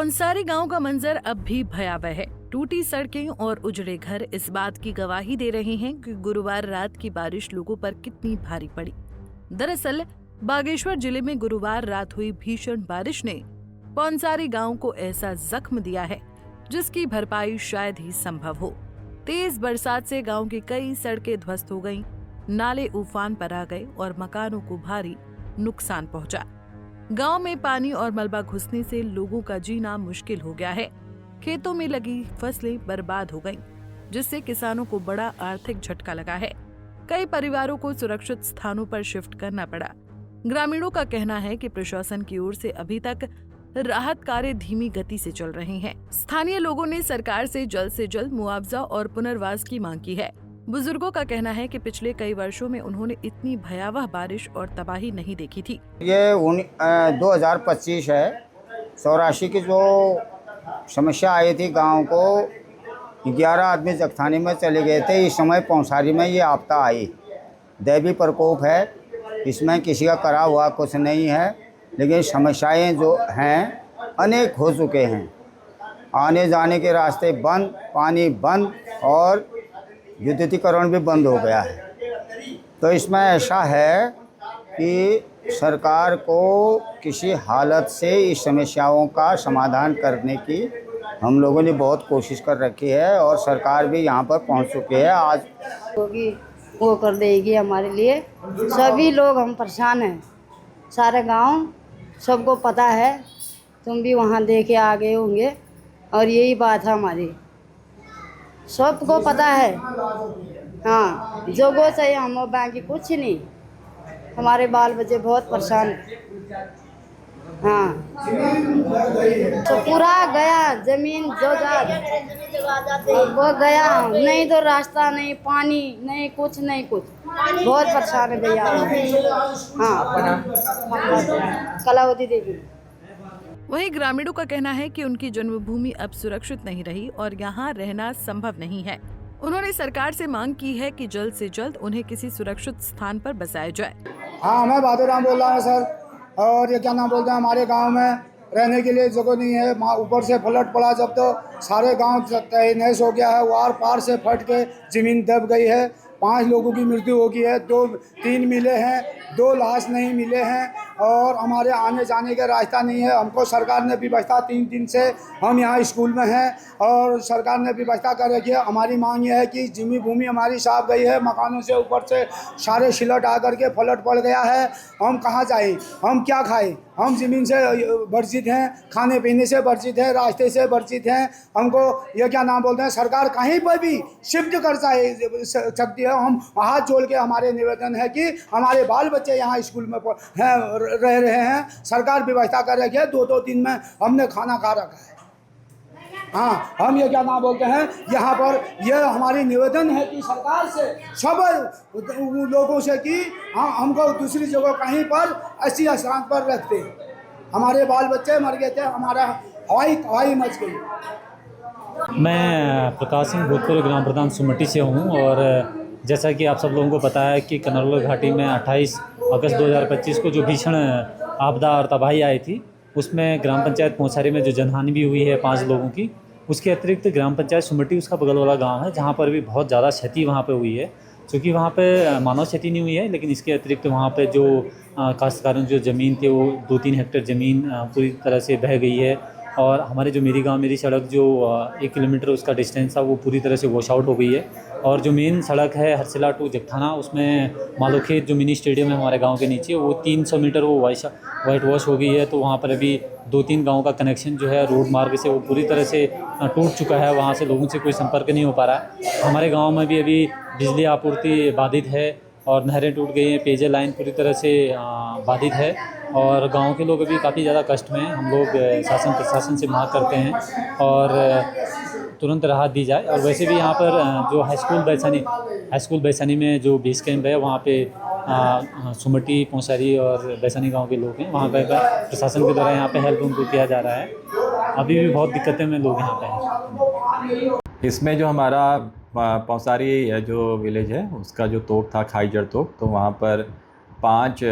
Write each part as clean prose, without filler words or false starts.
पौंसारी गांव का मंजर अब भी भयावह है। टूटी सड़कें और उजड़े घर इस बात की गवाही दे रहे हैं कि गुरुवार रात की बारिश लोगों पर कितनी भारी पड़ी। दरअसल बागेश्वर जिले में गुरुवार रात हुई भीषण बारिश ने पौंसारी गांव को ऐसा जख्म दिया है जिसकी भरपाई शायद ही संभव हो। तेज बरसात से गांव की कई सड़कें ध्वस्त हो गईं, नाले उफान पर आ गए और मकानों को भारी नुकसान पहुंचा। गांव में पानी और मलबा घुसने से लोगों का जीना मुश्किल हो गया है। खेतों में लगी फसलें बर्बाद हो गईं, जिससे किसानों को बड़ा आर्थिक झटका लगा है। कई परिवारों को सुरक्षित स्थानों पर शिफ्ट करना पड़ा। ग्रामीणों का कहना है कि प्रशासन की ओर से अभी तक राहत कार्य धीमी गति से चल रहे हैं। स्थानीय लोगों ने सरकार से जल्द मुआवजा और पुनर्वास की मांग की है। बुजुर्गों का कहना है कि पिछले कई वर्षों में उन्होंने इतनी भयावह बारिश और तबाही नहीं देखी थी। ये 2025 है। 84 की जो समस्या आई थी गांव को, 11 आदमी जगथानी में चले गए थे। इस समय पौंसारी में ये आपदा आई। दैवी प्रकोप है, इसमें किसी का करा हुआ कुछ नहीं है, लेकिन समस्याएं जो हैं अनेक हो चुके हैं। आने जाने के रास्ते बंद, पानी बंद और विद्युतीकरण भी बंद हो गया है। तो इसमें ऐसा है कि सरकार को किसी हालत से इस समस्याओं का समाधान करने की हम लोगों ने बहुत कोशिश कर रखी है और सरकार भी यहाँ पर पहुँच चुकी है। आज होगी वो कर देगी हमारे लिए। सभी लोग हम परेशान हैं, सारे गांव सबको पता है। तुम भी वहाँ दे के आ गए होंगे और यही बात है हमारी, सबको पता है। हाँ, जो वो चाहिए हम बाकी कुछ नहीं। हमारे बाल बच्चे बहुत परेशान हैं। हाँ, तो पूरा गया, जमीन जो वो गया, नहीं तो रास्ता नहीं, पानी नहीं, कुछ नहीं कुछ। बहुत परेशान है भैया। हाँ, कलावती देवी। वहीं ग्रामीणों का कहना है कि उनकी जन्मभूमि अब सुरक्षित नहीं रही और यहाँ रहना संभव नहीं है। उन्होंने सरकार से मांग की है कि जल्द से जल्द उन्हें किसी सुरक्षित स्थान पर बसाया जाए। हाँ, मैं बहादुर बोल रहा हूँ सर। और ये क्या नाम बोलते हैं, हमारे गांव में रहने के लिए जगह नहीं है। ऊपर से फ्लड पड़ा जब तो सारे गांव तहस हो गया है। वार पार से फट के ज़मीन दब गई है। 5 लोगों की मृत्यु हो गई है। 3 मिले हैं, 2 लाश नहीं मिले हैं और हमारे आने जाने का रास्ता नहीं है। हमको सरकार ने व्यवस्था 3 दिन से हम यहाँ स्कूल में हैं और सरकार ने व्यवस्था कर रखी है। हमारी मांग ये है कि जमी भूमि हमारी साफ गई है, मकानों से ऊपर से सारे सिलट आकर के फ्लड पड़ गया है। हम कहाँ जाएं, हम क्या खाएं? हम ज़मीन से वंचित हैं, खाने पीने से वंचित हैं, रास्ते से वंचित हैं। हमको ये क्या नाम बोलते हैं, सरकार कहीं पर भी शिफ्ट कर सकती है। हम हाथ जोड़ के हमारे निवेदन है कि हमारे बाल बच्चे यहाँ स्कूल में रह रहे हैं। सरकार व्यवस्था कर रखी है। 2-2 दिन में हमने खाना खा रखा है। हाँ, हम ये क्या नाम बोलते हैं, यहाँ पर ये हमारी निवेदन है कि सरकार से सब लोगों से कि हाँ, हमको दूसरी जगह कहीं पर ऐसी स्थान पर रखते। हमारे बाल बच्चे मर गए थे, हमारा हवाई मच गई। मैं प्रकाश सिंह, भूतपूर्व ग्राम प्रधान सुमटी से हूँ और जैसा कि आप सब लोगों को पता है कि कनौर घाटी में 28 अगस्त 2025 को जो भीषण आपदा और तबाही आई थी, उसमें ग्राम पंचायत पौंसारी में जो जनहानि भी हुई है 5 लोगों की। उसके अतिरिक्त ग्राम पंचायत सुमटी उसका बगल वाला गांव है, जहां पर भी बहुत ज़्यादा क्षति वहां पे हुई है। क्योंकि वहां पे मानव क्षति नहीं हुई है, लेकिन इसके अतिरिक्त वहां पे जो काश्तकारों जो ज़मीन थी वो 2-3 हेक्टेयर ज़मीन पूरी तरह से बह गई है। और हमारे जो मेरी गांव मेरी सड़क जो 1 किलोमीटर उसका डिस्टेंस था वो पूरी तरह से वॉश आउट हो गई है। और जो मेन सड़क है हरसिला टू जगथाना, उसमें मालोखेत जो मिनी स्टेडियम है हमारे गांव के नीचे, वो 300 मीटर वो वाइट वॉश हो गई है। तो वहाँ पर अभी 2-3 गाँव का कनेक्शन जो है रोड मार्ग से वो पूरी तरह से टूट चुका है। वहाँ से लोगों से कोई संपर्क नहीं हो पा रहा है। हमारे गाँव में भी अभी बिजली आपूर्ति बाधित है और नहरें टूट गई हैं, पेयजल लाइन पूरी तरह से बाधित है और गांव के लोग अभी काफ़ी ज़्यादा कष्ट में हैं। हम लोग शासन प्रशासन से मांग करते हैं और तुरंत राहत दी जाए। और वैसे भी यहाँ पर जो हाई स्कूल बैसानी में जो बेस कैंप है, वहाँ पे सुमटी, पौंसारी और बैसानी गांव के लोग हैं। वहाँ पर प्रशासन के द्वारा यहाँ पे हेल्प उनको किया जा रहा है। अभी भी बहुत दिक्कतें में लोग यहाँ पे हैं। इसमें जो हमारा पौंसारी जो विलेज है उसका जो तोप था, खाईजड़ तोप, तो वहाँ पर 5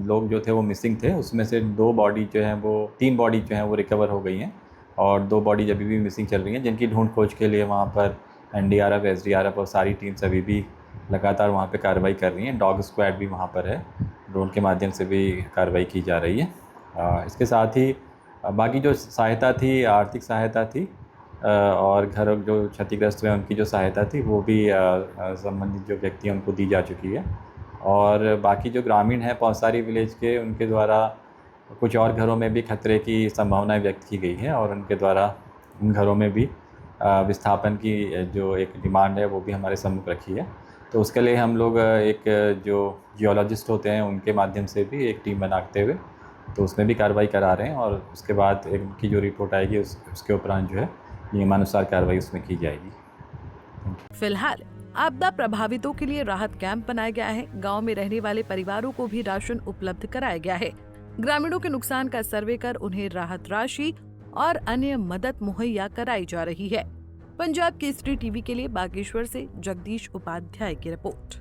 लोग जो थे वो मिसिंग थे। उसमें से 2 बॉडी जो हैं वो 3 बॉडी जो हैं वो रिकवर हो गई हैं और 2 बॉडीज अभी भी मिसिंग चल रही हैं, जिनकी ढूंढ खोज के लिए वहाँ पर NDRF, SDRF और सारी टीम्स अभी भी लगातार वहाँ पे कार्रवाई कर रही हैं। डॉग स्क्वाड भी वहाँ पर है, ड्रोन के माध्यम से भी कार्रवाई की जा रही है। इसके साथ ही बाकी जो सहायता थी, आर्थिक सहायता थी और घर जो क्षतिग्रस्त हुए उनकी जो सहायता थी वो भी संबंधित जो व्यक्ति हैं उनको दी जा चुकी है। और बाकी जो ग्रामीण हैं पौसारी विलेज के, उनके द्वारा कुछ और घरों में भी खतरे की संभावनाएं व्यक्त की गई है और उनके द्वारा उन घरों में भी विस्थापन की जो एक डिमांड है वो भी हमारे सम्मुख रखी है। तो उसके लिए हम लोग एक जो जियोलॉजिस्ट होते हैं उनके माध्यम से भी एक टीम बनाते हुए तो उसमें भी कार्रवाई करा रहे हैं और उसके बाद उनकी जो रिपोर्ट आएगी उसके उपरांत जो है नियमानुसार कार्रवाई उसमें की जाएगी। फिलहाल आपदा प्रभावितों के लिए राहत कैंप बनाया गया है। गांव में रहने वाले परिवारों को भी राशन उपलब्ध कराया गया है। ग्रामीणों के नुकसान का सर्वे कर उन्हें राहत राशि और अन्य मदद मुहैया कराई जा रही है। पंजाब केसरी टीवी के लिए बागेश्वर से जगदीश उपाध्याय की रिपोर्ट।